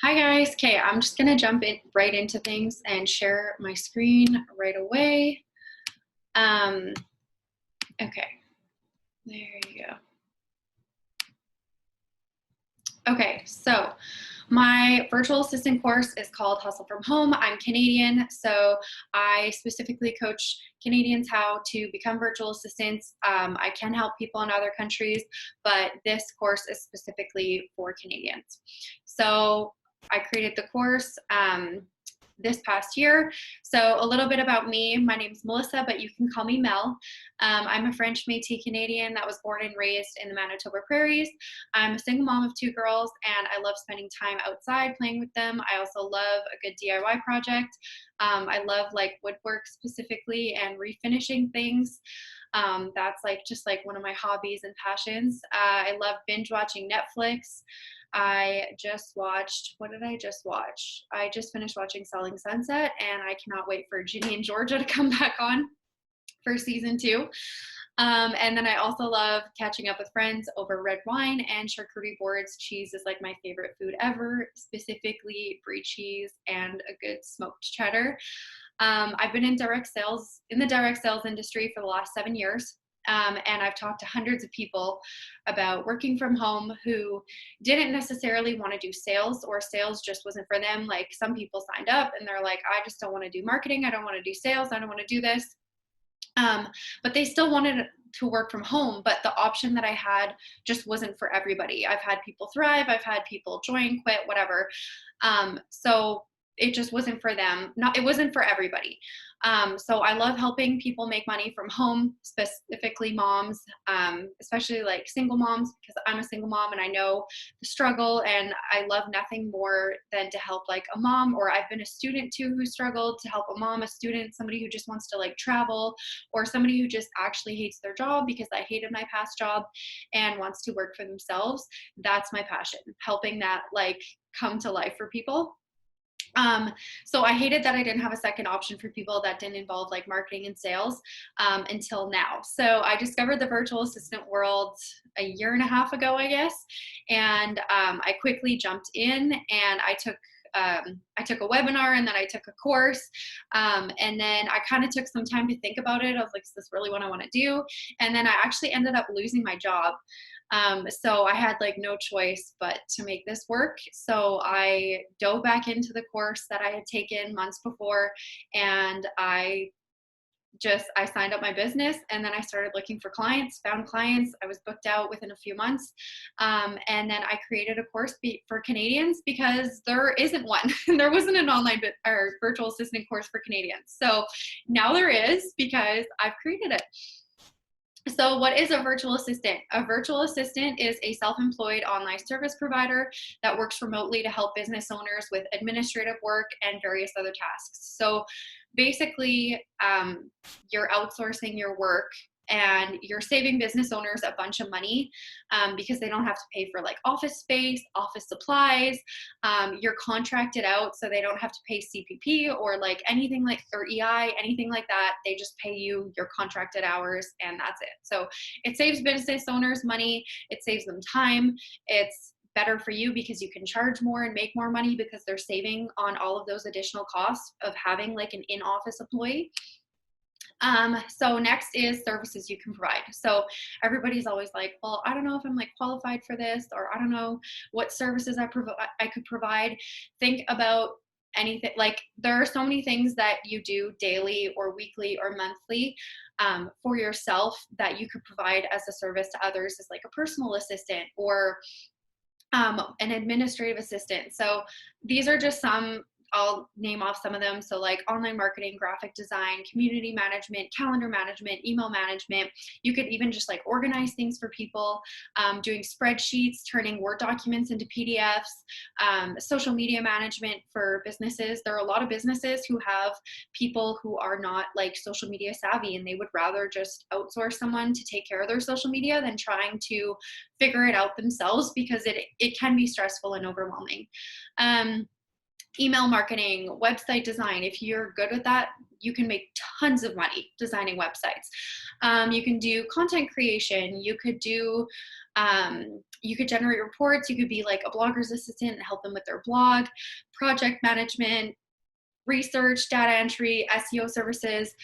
Hi guys. Okay, I'm just gonna jump in right into things and share my screen right away. Um, okay, there you go. Okay, so my virtual assistant course is called Hustle from Home. I'm Canadian, so I specifically coach Canadians how to become virtual assistants. I can help people in other countries, but this course is specifically for Canadians. So I created the course this past year. So a little bit about me. My name's Melissa, but you can call me Mel. I'm a French Métis Canadian that was born and raised in the Manitoba Prairies. I'm a single mom of two girls, and I love spending time outside playing with them. I also love a good DIY project. I love like woodwork specifically and refinishing things. That's like just like one of my hobbies and passions. I love binge watching Netflix. I just watched, what did I just watch? I just finished watching Selling Sunset, and I cannot wait for Ginny and Georgia to come back on for season two. And then I also love catching up with friends over red wine and charcuterie boards. Cheese is like my favorite food ever, specifically brie cheese and a good smoked cheddar. I've been in the direct sales industry for the last 7 years. And I've talked to hundreds of people about working from home who didn't necessarily want to do sales, or sales just wasn't for them. Like some people signed up and they're like, I just don't want to do marketing. I don't want to do sales. I don't want to do this. But they still wanted to work from home, but the option that I had just wasn't for everybody. I've had people thrive, I've had people join, quit, whatever. So it just wasn't for them. It wasn't for everybody. So I love helping people make money from home, specifically moms, especially like single moms, because I'm a single mom and I know the struggle, and I love nothing more than to help like a mom, or I've been a student too who struggled, to help a mom, a student, somebody who just wants to like travel, or somebody who just actually hates their job because I hated my past job and wants to work for themselves. That's my passion, helping that like come to life for people. So I hated that I didn't have a second option for people that didn't involve like marketing and sales until now. So I discovered the virtual assistant world a year and a half ago, I guess. And I quickly jumped in, and I took a webinar, and then I took a course. And then I kind of took some time to think about it. I was like, is this really what I want to do? And then I actually ended up losing my job. So I had like no choice but to make this work. So I dove back into the course that I had taken months before, and I signed up my business, and then I started looking for clients, found clients. I was booked out within a few months. And then I created a course for Canadians because there isn't one. There wasn't an online or virtual assistant course for Canadians. So now there is, because I've created it. So what is a virtual assistant? A virtual assistant is a self-employed online service provider that works remotely to help business owners with administrative work and various other tasks. So basically, you're outsourcing your work, and you're saving business owners a bunch of money because they don't have to pay for like office space, office supplies. You're contracted out, so they don't have to pay CPP or like anything like, or EI, anything like that. They just pay you your contracted hours, and that's it. So it saves business owners money. It saves them time. It's better for you because you can charge more and make more money because they're saving on all of those additional costs of having like an in-office employee. So next is services you can provide. So everybody's always like, well, I don't know if I'm like qualified for this, or I don't know what services I could provide. Think about anything. Like there are so many things that you do daily or weekly or monthly for yourself that you could provide as a service to others, as like a personal assistant or an administrative assistant. So these are just some. I'll name off some of them. So like online marketing, graphic design, community management, calendar management, email management. You could even just like organize things for people, doing spreadsheets, turning Word documents into PDFs, social media management for businesses. There are a lot of businesses who have people who are not like social media savvy, and they would rather just outsource someone to take care of their social media than trying to figure it out themselves, because it can be stressful and overwhelming. email marketing, website design. If you're good with that, you can make tons of money designing websites. You can do content creation. You could generate reports. You could be like a blogger's assistant and help them with their blog, project management, research, data entry, SEO services.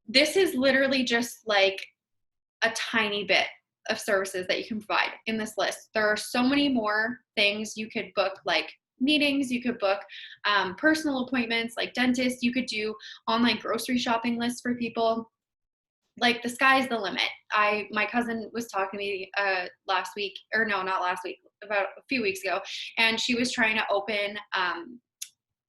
This is literally just like a tiny bit of services that you can provide in this list. There are so many more things you could book, like meetings, you could book personal appointments like dentists, you could do online grocery shopping lists for people. Like the sky's the limit. My cousin was talking to me last week, or no, not last week, about a few weeks ago, and she was trying to open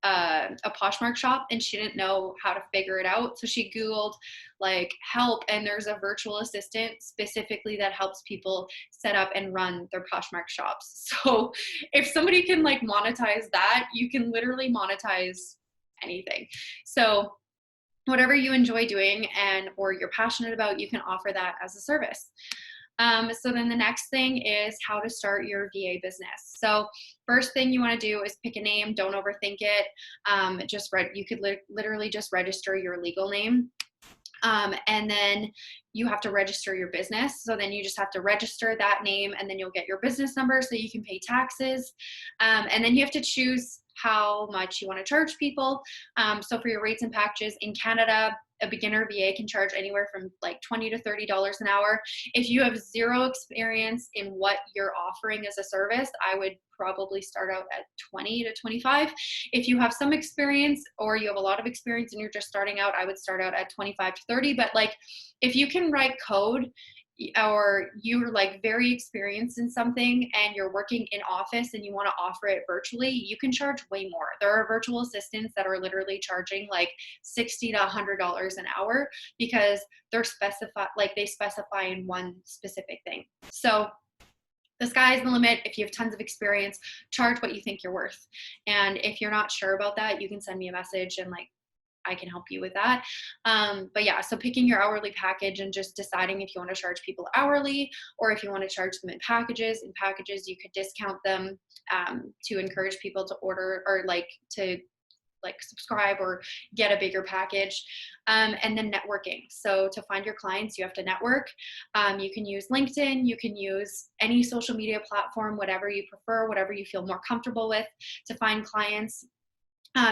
a Poshmark shop and she didn't know how to figure it out. So she Googled like help, and there's a virtual assistant specifically that helps people set up and run their Poshmark shops. So if somebody can like monetize that, you can literally monetize anything. So whatever you enjoy doing and or you're passionate about, you can offer that as a service. So then the next thing is how to start your VA business. So first thing you want to do is pick a name. Don't overthink it. You could literally just register your legal name. And then you have to register your business. So then you just have to register that name, and then you'll get your business number so you can pay taxes. And then you have to choose how much you want to charge people. So for your rates and packages in Canada, a beginner VA can charge anywhere from like $20 to $30 an hour. If you have zero experience in what you're offering as a service, I would probably start out at 20 to 25. If you have some experience or you have a lot of experience and you're just starting out, I would start out at 25 to 30. But like if you can write code, or you're like very experienced in something and you're working in office and you want to offer it virtually, you can charge way more. There are virtual assistants that are literally charging like $60 to $100 an hour because they specify in one specific thing. So the sky is the limit. If you have tons of experience, charge what you think you're worth. And if you're not sure about that, you can send me a message and like I can help you with that. But yeah, so picking your hourly package and just deciding if you want to charge people hourly or if you want to charge them in packages. In packages, you could discount them to encourage people to order or to subscribe or get a bigger package. And then networking. So to find your clients, you have to network. You can use LinkedIn, you can use any social media platform, whatever you prefer, whatever you feel more comfortable with to find clients.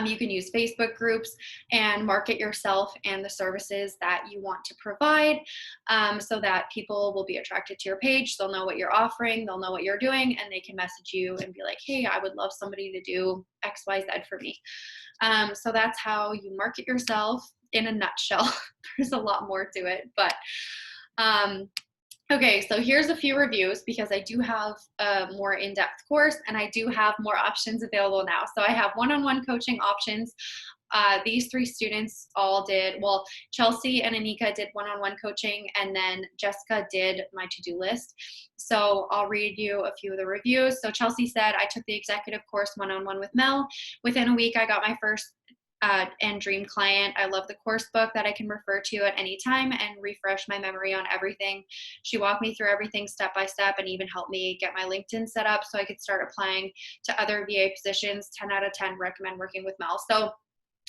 You can use Facebook groups and market yourself and the services that you want to provide so that people will be attracted to your page. They'll know what you're offering, they'll know what you're doing, and they can message you and be like, hey, I would love somebody to do XYZ for me. So that's how you market yourself in a nutshell. There's a lot more to it, but okay, so here's a few reviews because I do have a more in-depth course and I do have more options available now. So I have one-on-one coaching options. These three students all did, well, Chelsea and Anika did one-on-one coaching, and then Jessica did my to-do list. So I'll read you a few of the reviews. So Chelsea said, I took the executive course one-on-one with Mel. Within a week, I got my first and dream client. I love the course book that I can refer to at any time and refresh my memory on everything. She walked me through everything step by step and even helped me get my LinkedIn set up so I could start applying to other VA positions. 10 out of 10 recommend working with Mel. So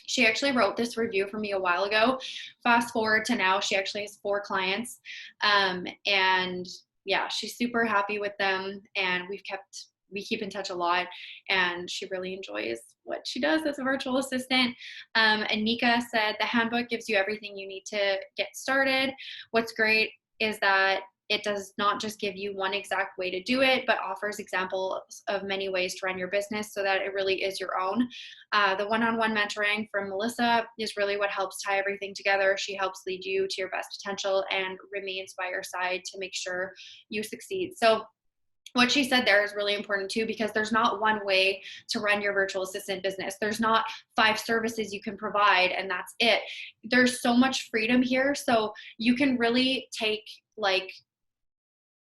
she actually wrote this review for me a while ago. Fast forward to now, she actually has 4 clients. And yeah, she's super happy with them, and we keep in touch a lot, and she really enjoys what she does as a virtual assistant. And Nika said, the handbook gives you everything you need to get started. What's great is that it does not just give you one exact way to do it, but offers examples of many ways to run your business so that it really is your own. The one-on-one mentoring from Melissa is really what helps tie everything together. She helps lead you to your best potential and remains by your side to make sure you succeed. So what she said there is really important too, because there's not one way to run your virtual assistant business. There's not 5 services you can provide and that's it. There's so much freedom here. So you can really take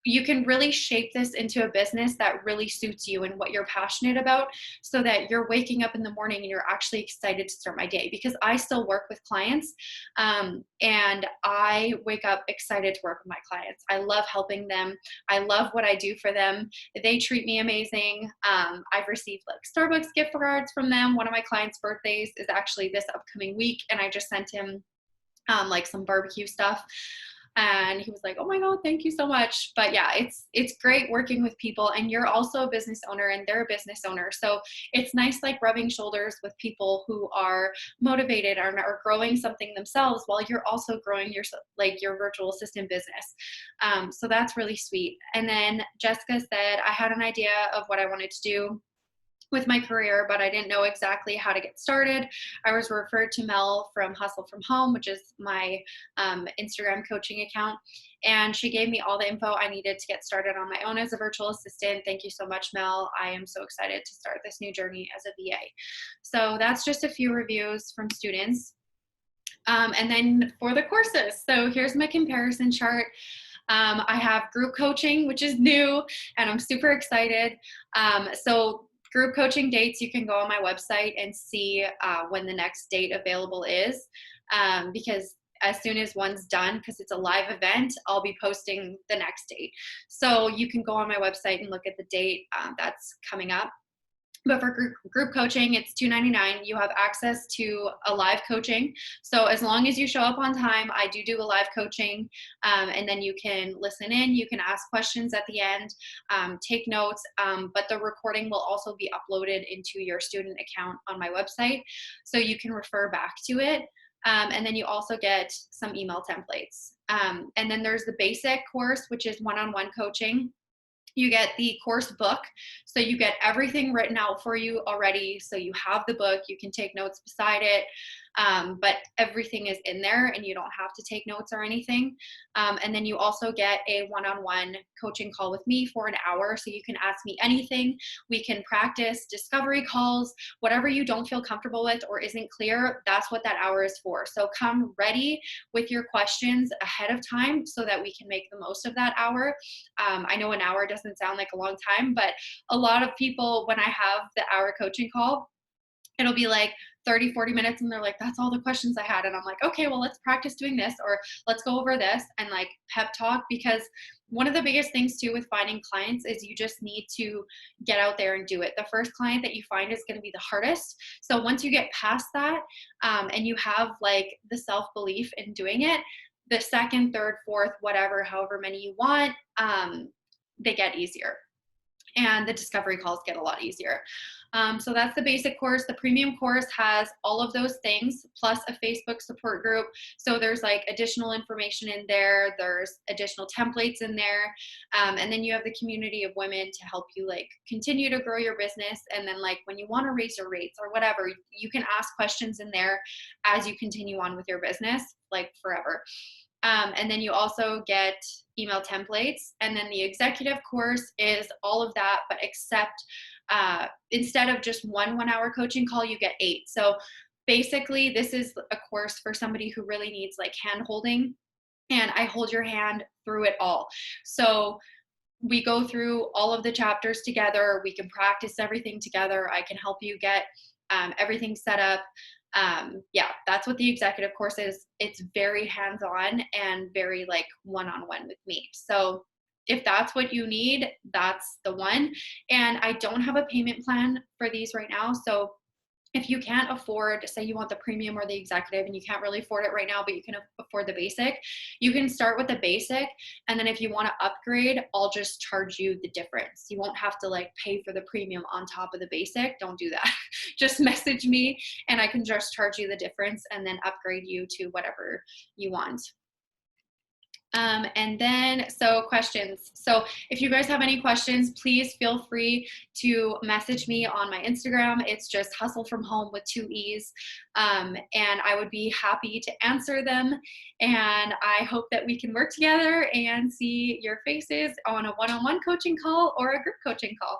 you can really shape this into a business that really suits you and what you're passionate about, so that you're waking up in the morning and you're actually excited to start my day. Because I still work with clients, and I wake up excited to work with my clients. I love helping them. I love what I do for them. They treat me amazing. I've received like Starbucks gift cards from them. One of my clients' birthdays is actually this upcoming week, and I just sent him like some barbecue stuff, and he was like, oh my god, thank you so much. But yeah, it's great working with people, and you're also a business owner and they're a business owner, so it's nice like rubbing shoulders with people who are motivated or are growing something themselves while you're also growing your like your virtual assistant business. So that's really sweet. And then Jessica said, I had an idea of what I wanted to do with my career, but I didn't know exactly how to get started. I was referred to Mel from Hustle from Home, which is my Instagram coaching account. And she gave me all the info I needed to get started on my own as a virtual assistant. Thank you so much, Mel. I am so excited to start this new journey as a VA. So that's just a few reviews from students. And then for the courses, so here's my comparison chart. I have group coaching, which is new, and I'm super excited. So group coaching dates, you can go on my website and see when the next date available is, because as soon as one's done, because it's a live event, I'll be posting the next date. So you can go on my website and look at the date that's coming up. But for group coaching, it's $299. You have access to a live coaching. So as long as you show up on time, I do a live coaching, and then you can listen in. You can ask questions at the end, take notes, but the recording will also be uploaded into your student account on my website, so you can refer back to it. And then you also get some email templates. And then there's the basic course, which is one-on-one coaching. You get the course book, so you get everything written out for you already. So you have the book, you can take notes beside it, but everything is in there and you don't have to take notes or anything. And then you also get a one-on-one coaching call with me for an hour, so you can ask me anything. We can practice discovery calls, whatever you don't feel comfortable with or isn't clear, that's what that hour is for. So come ready with your questions ahead of time so that we can make the most of that hour. I know an hour doesn't sound like a long time, but a lot of people, when I have the hour coaching call, it'll be like 30-40 minutes and they're like, that's all the questions I had. And I'm like, okay, well, let's practice doing this, or let's go over this, and like pep talk. Because one of the biggest things too with finding clients is you just need to get out there and do it. The first client that you find is going to be the hardest. So once you get past that, and you have like the self-belief in doing it, the second, third, fourth, whatever, however many you want, they get easier. And the discovery calls get a lot easier. So that's the basic course. The premium course has all of those things, plus a Facebook support group. So there's like additional information in there. There's additional templates in there. And then you have the community of women to help you like continue to grow your business. And then like when you want to raise your rates or whatever, you can ask questions in there as you continue on with your business, like forever. And then you also get email templates. And then the executive course is all of that, but except instead of just one hour coaching call, you get 8. So basically, this is a course for somebody who really needs like hand holding, and I hold your hand through it all. So we go through all of the chapters together. We can practice everything together. I can help you get everything set up. Yeah, that's what the executive course is. It's very hands-on and very like one-on-one with me. So if that's what you need, that's the one. And I don't have a payment plan for these right now. So if you can't afford, say you want the premium or the executive and you can't really afford it right now, but you can afford the basic, you can start with the basic. And then if you want to upgrade, I'll just charge you the difference. You won't have to like pay for the premium on top of the basic. Don't do that. Just message me and I can just charge you the difference and then upgrade you to whatever you want. And then, so questions. So if you guys have any questions, please feel free to message me on my Instagram. It's just Hustle From Home with 2 E's. And I would be happy to answer them. And I hope that we can work together and see your faces on a one-on-one coaching call or a group coaching call.